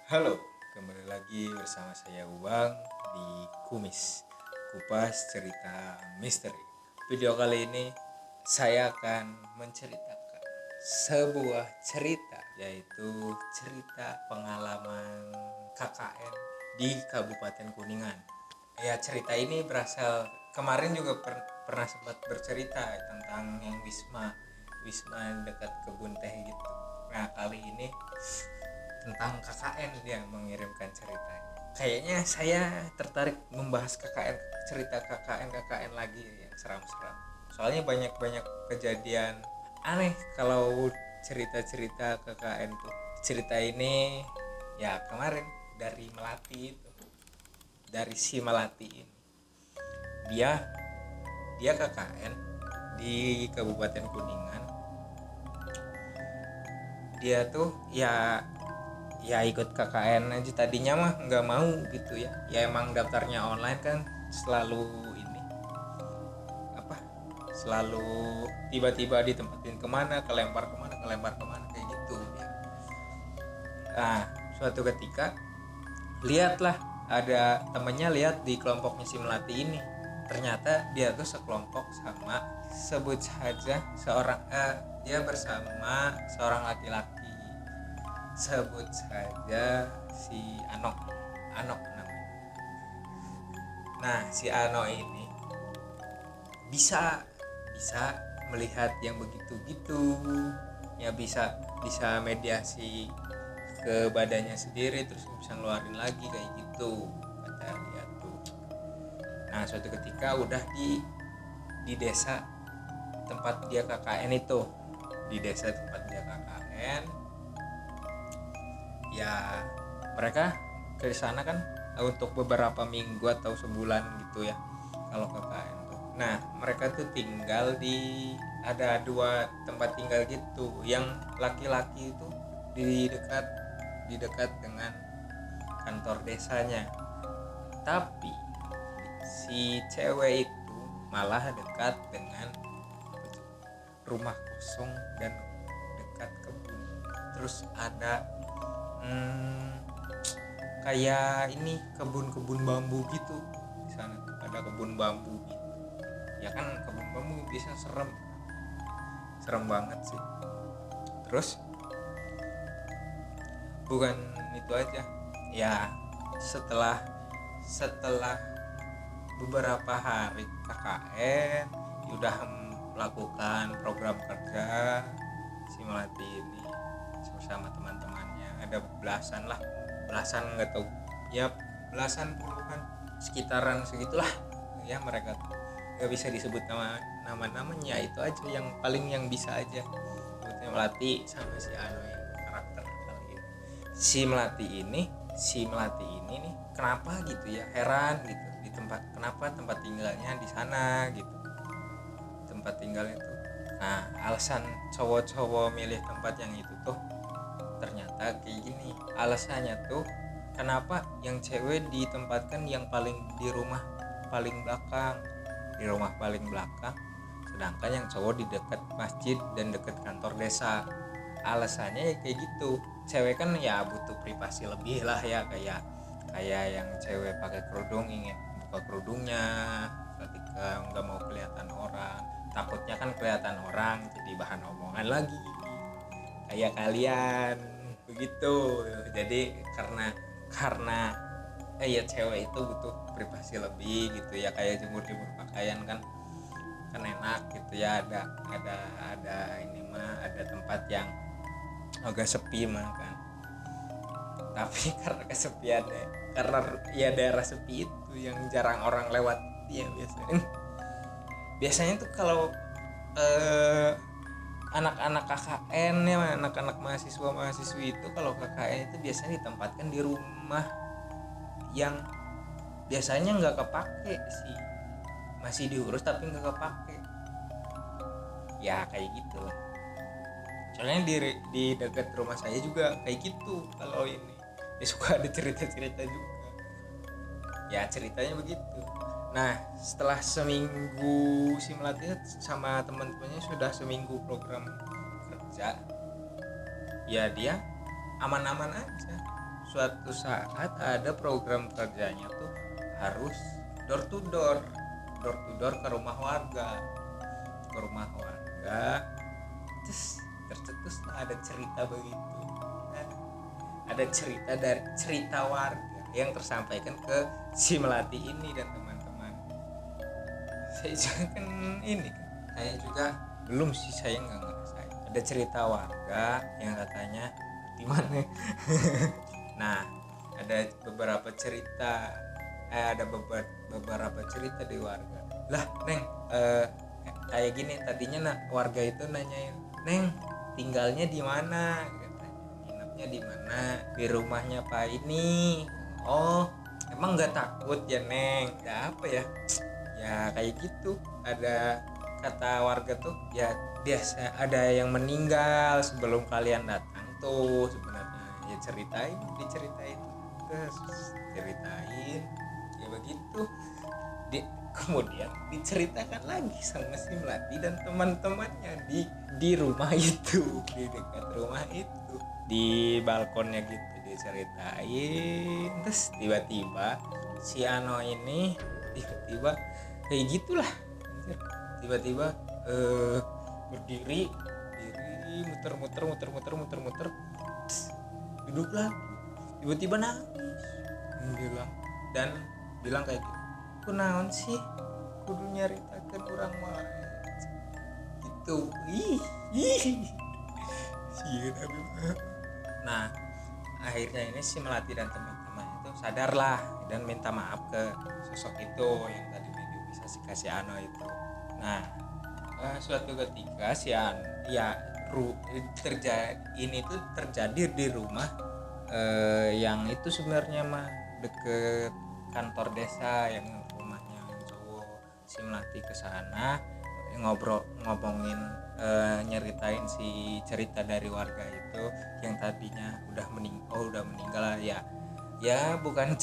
Halo, kembali lagi bersama saya Ubang di Kumis Kupas Cerita Misteri. Video kali ini saya akan menceritakan sebuah cerita, yaitu cerita pengalaman KKN di Kabupaten Kuningan. Ya, cerita ini berasal kemarin juga pernah sempat bercerita tentang yang Wisma dekat kebun teh gitu. Nah, kali ini tentang KKN dia mengirimkan ceritanya. Kayaknya saya tertarik membahas KKN, cerita KKN lagi ya, seram-seram. Soalnya banyak-banyak kejadian aneh kalau cerita-cerita KKN tuh. Cerita ini ya kemarin dari Melati itu, dari si Melati ini. Dia dia KKN di Kabupaten Kuningan. Dia tuh ya ikut KKN aja, tadinya mah nggak mau gitu ya emang daftarnya online kan, selalu ini apa selalu tiba-tiba ditempatin kemana, kelempar kemana kayak gitu ya. Nah, suatu ketika lihatlah, ada temennya lihat di kelompoknya si Melati ini, ternyata dia tuh sekelompok sama, sebut saja dia bersama seorang laki-laki, sebut saja si Anok namanya. Nah, si Ano ini bisa bisa melihat yang begitu-gitu, ya bisa bisa mediasi ke badannya sendiri, terus bisa ngeluarin lagi kayak gitu kata dia tuh. Nah, suatu ketika udah di desa tempat dia KKN itu, di desa tempat dia KKN, ya mereka ke sana kan untuk beberapa minggu atau sebulan gitu ya kalau KKN tuh. Nah, mereka tuh tinggal ada dua tempat tinggal gitu. Yang laki-laki itu di dekat dengan kantor desanya, tapi si cewek itu malah dekat dengan rumah kosong dan dekat kebun. Terus ada kayak ini kebun-kebun bambu gitu di sana. Ada kebun bambu gitu ya kan, kebun bambu bisa serem serem banget sih. Terus bukan itu aja ya, setelah setelah beberapa hari KKN udah melakukan program kerja, si Melati ini bersama teman-temannya, ada belasan nggak tahu ya, belasan puluhan, sekitaran segitulah ya. Mereka nggak bisa disebut namanya, itu aja yang bisa aja sebutnya Melati sama si Ano ini, karakter kali ini. Si Melati ini nih kenapa gitu ya, heran gitu, kenapa tempat tinggalnya di sana gitu, tempat tinggalnya tuh. Nah, alasan cowok-cowok milih tempat yang itu tuh ternyata kayak gini alasannya tuh, kenapa yang cewek ditempatkan yang paling di rumah paling belakang, sedangkan yang cowok di dekat masjid dan dekat kantor desa. Alasannya ya kayak gitu, cewek kan ya butuh privasi lebih lah ya, kayak yang cewek pakai kerudung ingin buka kerudungnya ketika nggak mau kelihatan orang, takutnya kan kelihatan orang jadi bahan omongan lagi kayak kalian begitu. Jadi karena ya cewek itu butuh privasi lebih gitu ya, kayak jemur pakaian kan enak gitu ya, ada ini mah, ada tempat yang agak sepi mah kan. Tapi karena kesepiannya, karena ya daerah sepi itu yang jarang orang lewat ya, biasanya tuh kalau eh, anak-anak KKN ya, anak-anak mahasiswi itu kalau KKN itu biasanya ditempatkan di rumah yang biasanya nggak kepake sih, masih diurus tapi nggak kepake ya kayak gitu. Soalnya di dekat rumah saya juga kayak gitu. Kalau ini ya suka ada cerita-cerita juga ya, ceritanya begitu. Nah, setelah seminggu si Melati sama teman-temannya sudah seminggu program kerja, ya dia aman-aman aja, suatu saat ada program kerjanya tuh harus door to door ke rumah warga, terus tercetus ada cerita begitu. Nah, ada cerita warga yang tersampaikan ke si Melati ini dan teman-teman. Saya juga kan ini kan, saya juga belum sih, saya nggak ngerasain. Ada cerita warga yang katanya di mana. Nah, ada beberapa cerita di warga. Lah, Neng, kayak gini tadinya warga itu nanyain, Neng, tinggalnya di mana? Nginepnya di mana? Di rumahnya Pak ini. Oh, emang nggak takut ya, Neng? Ya apa ya? Ya kayak gitu. Ada kata warga tuh, ya biasa ada yang meninggal sebelum kalian datang tuh sebenarnya. Ya diceritain ya begitu. Kemudian diceritakan lagi sama si Melati dan teman-temannya di rumah itu, di dekat rumah itu, di balkonnya gitu diceritain. Terus tiba-tiba si Ano ini tiba-tiba kayak gitulah, tiba-tiba berdiri muter-muter, duduk lagi, tiba-tiba nangis, bilang kayak gitu, kunaon sih kudu nyaritakeun urang wae gitu. Nah, akhirnya ini si Melati dan teman-teman itu sadarlah dan minta maaf ke sosok itu yang tadi kasih Ano itu. Nah, suatu ketika ini tuh terjadi di rumah yang itu sebenarnya mah deket kantor desa, yang rumahnya yang cowok. Si Melati ke sana ngomongin nyeritain si cerita dari warga itu yang tadinya udah meninggal ya bukan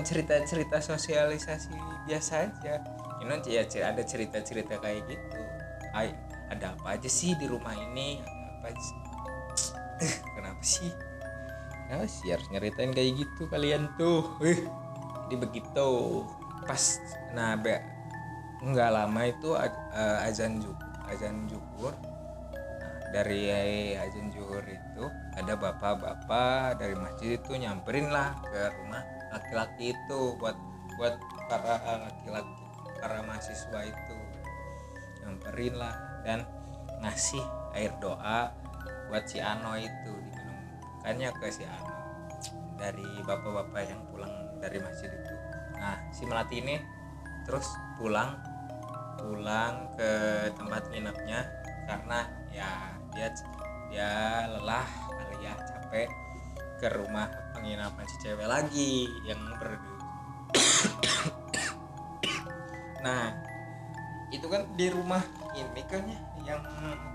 cerita sosialisasi biasa aja. Ini ya ada cerita kayak gitu. Ada apa aja sih di rumah ini? Ada apa aja sih? Kenapa sih harus nyeritain kayak gitu kalian tuh? Jadi begitu. Pas nggak lama itu azan zuhur. Nah, dari azan zuhur itu ada bapak-bapak dari masjid itu nyamperin lah ke rumah laki-laki itu buat para laki-laki, para mahasiswa itu nyamperin lah dan ngasih air doa buat si Ano itu, diminumkannya ke si Ano dari bapak-bapak yang pulang dari masjid itu. Nah, si Melati ini terus pulang ke tempat nginepnya karena ya dia lelah kali ya, capek, ke rumah penginapan si cewek lagi yang nah itu kan di rumah ini kan yang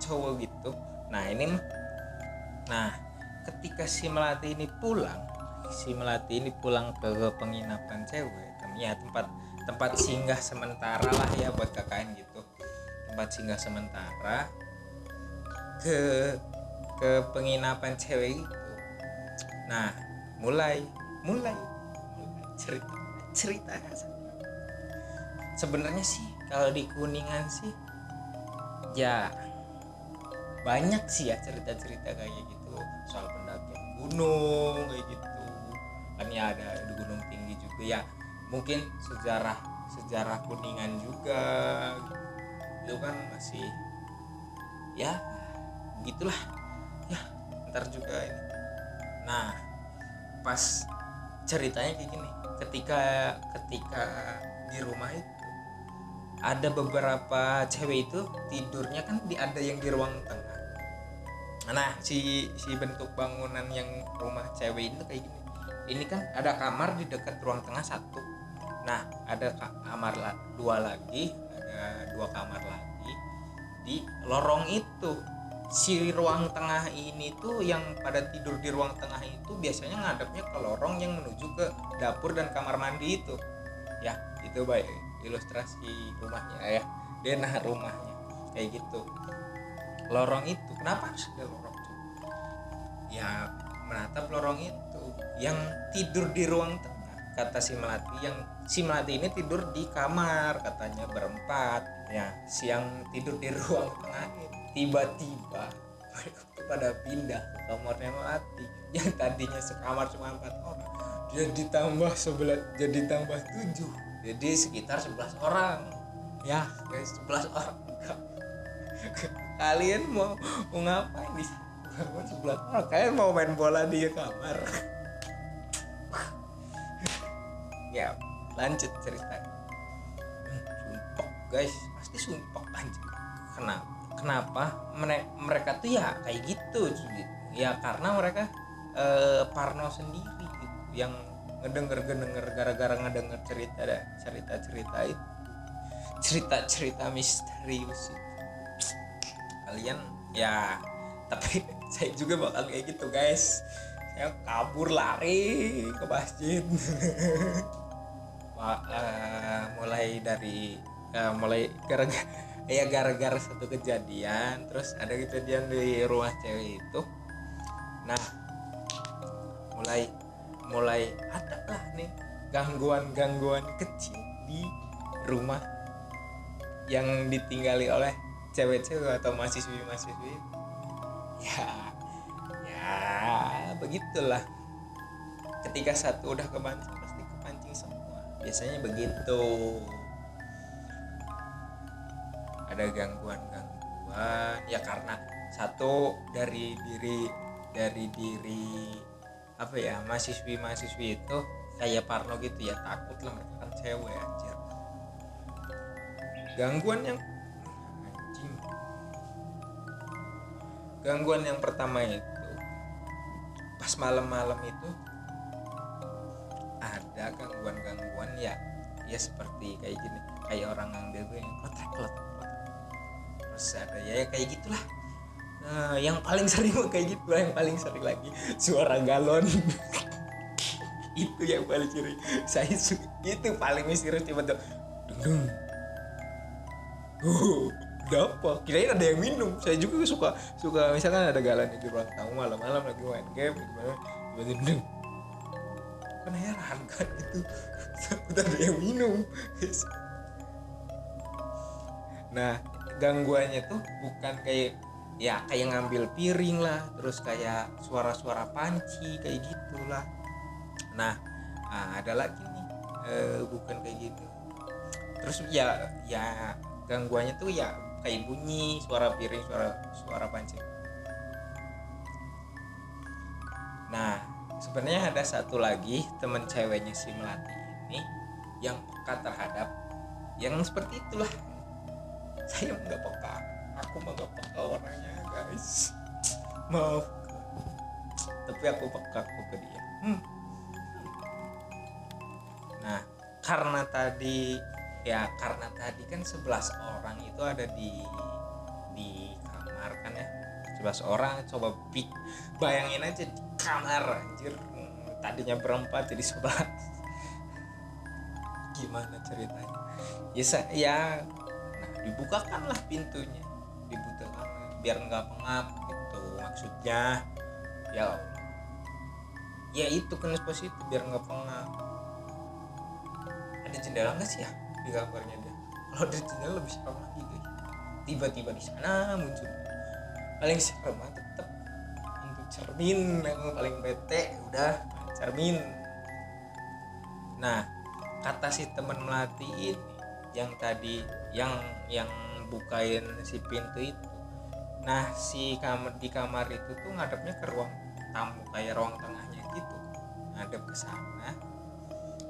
cowok gitu. Nah ketika si Melati ini pulang ke penginapan cewek, ya tempat singgah sementara lah ya buat KKN gitu, tempat singgah sementara ke penginapan cewek itu. Nah mulai cerita sebenarnya sih kalau di Kuningan sih ya banyak sih ya cerita-cerita kayak gitu soal pendakian gunung kayak gitu kan ya, ada di Gunung Tinggi juga ya, mungkin sejarah Kuningan juga itu kan masih ya begitulah ya, ntar juga ini. Nah pas ceritanya kayak gini, ketika di rumah itu ada beberapa cewek itu tidurnya kan ada yang di ruang tengah. Nah si bentuk bangunan yang rumah cewek itu kayak gini, ini kan ada kamar di dekat ruang tengah satu. Nah ada kamar dua kamar lagi di lorong itu. Si ruang tengah ini tuh yang pada tidur di ruang tengah itu biasanya ngadepnya ke lorong yang menuju ke dapur dan kamar mandi itu ya. Itu baik ilustrasi rumahnya ya, denah rumahnya kayak gitu. Lorong itu kenapa harus ada lorong tuh ya, menatap lorong itu. Yang tidur di ruang tengah, kata si Melati ini tidur di kamar katanya berempat ya. Siang tidur di ruang tengah ini, tiba-tiba mereka tuh pada pindah ke kamarnya Melati yang tadinya sekamar cuma 4 orang, jadi tambah 7, jadi sekitar 11 orang ya guys. 11 orang. Kalian mau ngapain di kamar 11 orang? Kalian mau main bola di kamar? Ya lanjut ceritanya. Sumpah guys, pasti sumpah anjir. Kenapa mereka tuh ya kayak gitu ya, karena mereka parno sendiri gitu, yang ngedenger gara-gara ngedenger cerita misterius itu. Kalian ya, tapi saya juga bakal kayak gitu guys. Saya kabur lari ke masjid. mulai gara-gara satu kejadian, terus ada kejadian di rumah cewek itu. Nah, mulai ada lah nih gangguan kecil di rumah yang ditinggali oleh cewek-cewek atau mahasiswi ya begitulah. Ketika satu udah kepancing, pasti kepancing semua, biasanya begitu. Ada gangguan ya karena satu dari diri apa ya, mahasiswi itu kayak parno gitu ya, takut lah, mereka kan cewek anjir. Gangguan yang pertama itu pas malam-malam itu ada gangguan ya seperti kayak gini, kayak orang ngambil yang klotek. Terus ada ya kayak gitulah. Nah, yang paling sering kayak gitu lah, yang paling sering lagi suara galon. Itu yang paling sering. Itu paling misterius, tiba-tiba dung. Udah apa? Kirain ada yang minum. Saya juga suka misalkan ada galon di ruang tamu malam-malam lagi main game gimana, tiba-tiba dung. Kan heran kan itu. Udah ada yang minum. Nah, gangguannya tuh bukan kayak ngambil piring lah, terus kayak suara-suara panci kayak gitulah. Nah, ada lagi nih bukan kayak gitu. Terus ya gangguannya tuh ya kayak bunyi suara piring, suara panci. Nah, sebenarnya ada satu lagi teman ceweknya si Melati ini yang peka terhadap yang seperti itulah. Saya nggak peka, aku mah nggak peka orangnya guys, maaf, tapi aku peka ke dia. Nah, karena tadi kan 11 orang itu ada di kamar kan ya, 11 orang. Coba bayangin aja di kamar anjir, tadinya berempat jadi 11. Gimana ceritanya ya. Nah, dibukakanlah pintunya, biar nggak pengap gitu maksudnya. Ya itu kan positif, biar nggak pengap. Ada jendela nggak sih ya di kamarnya dia? Kalau ada jendela lebih serem lagi guys. Tiba-tiba di sana muncul. Paling serem tetap untuk cermin, yang paling bete udah cermin. Nah, kata si teman Melati ini yang tadi yang bukain si pintu itu. Nah, di kamar itu tuh ngadepnya ke ruang tamu, kayak ruang tengahnya gitu. Ngadep ke sana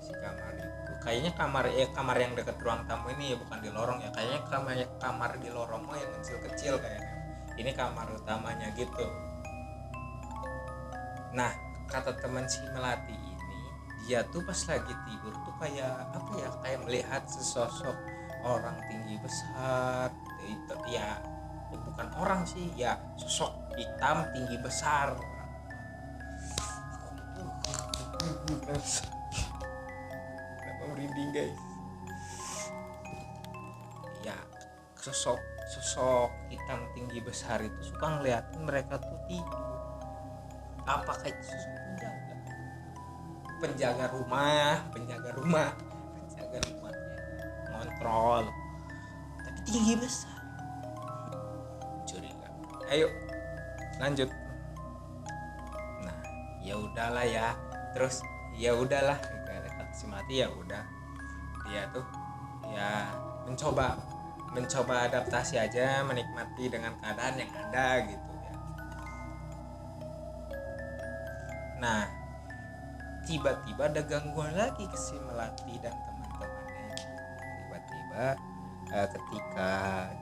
si kamar itu. Kayaknya kamar yang dekat ruang tamu ini ya, bukan di lorong ya. Kayaknya kamar di lorong mah yang kecil-kecil kayaknya. Ini kamar utamanya gitu. Nah, kata teman si Melati ini, dia tuh pas lagi tidur tuh kayak apa ya, kayak melihat sesosok orang tinggi besar itu ya, bukan orang sih ya, sosok hitam tinggi besar. Kenapa merinding guys? Ya, sosok hitam tinggi besar itu suka ngeliatin mereka tuh tidur. apakah itu sosok penjaga rumahnya ngontrol tapi tinggi besar, curiga. Ayo lanjut. Nah ya udahlah ya, terus ya udahlah kata si Melati, ya udah dia tuh ya mencoba adaptasi aja, menikmati dengan keadaan yang ada gitu ya. Nah tiba-tiba ada gangguan lagi ke si Melati dan teman-temannya. Tiba-tiba ketika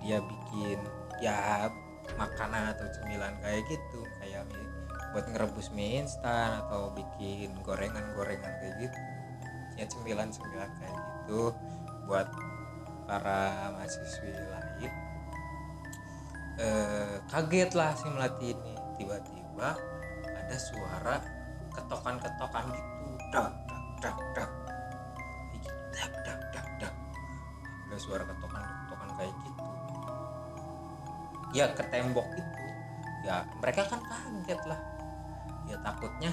dia bikin ya makanan atau cemilan kayak gitu, kayak buat ngerebus mie instan atau bikin gorengan-gorengan kayak gitu, ya cemilan-cemilan kayak gitu buat para mahasiswi lain. Kaget lah si Melati ini, tiba-tiba ada suara ketokan-ketokan gitu, dak dak dak dak dak dak dak, ada suara ketokan-ketokan kayak gitu ya ke tembok itu. Ya mereka kan kaget lah, ya takutnya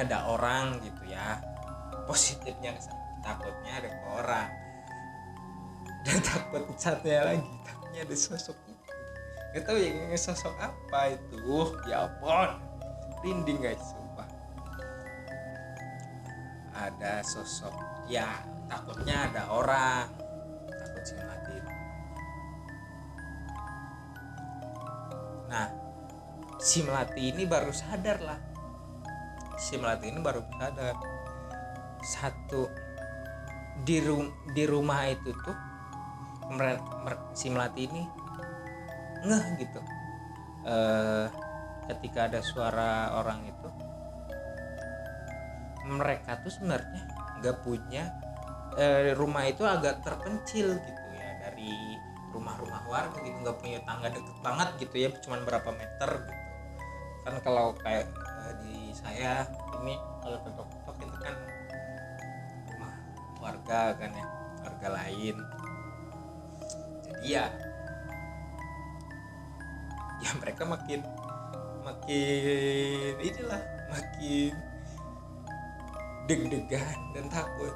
ada orang gitu ya, positifnya takutnya ada orang, dan takut satunya lagi takutnya ada sosok itu. Gak tau ya sosok apa itu, ya ampun rinding guys sumpah. Ada sosok ya, takutnya ada orang, takut si Melati. Nah si Melati ini baru sadar satu, di rumah itu tuh si Melati ini ngeh gitu, ketika ada suara orang itu, mereka tuh sebenarnya nggak punya, rumah itu agak terpencil gitu ya dari rumah-rumah warga gitu, nggak punya tangga deket banget gitu ya, cuman berapa meter gitu kan. Kalau kayak di saya ini kalau ketok-ketok itu kan rumah warga kan ya, warga lain. Jadi ya mereka makin inilah, makin deg-degan dan takut.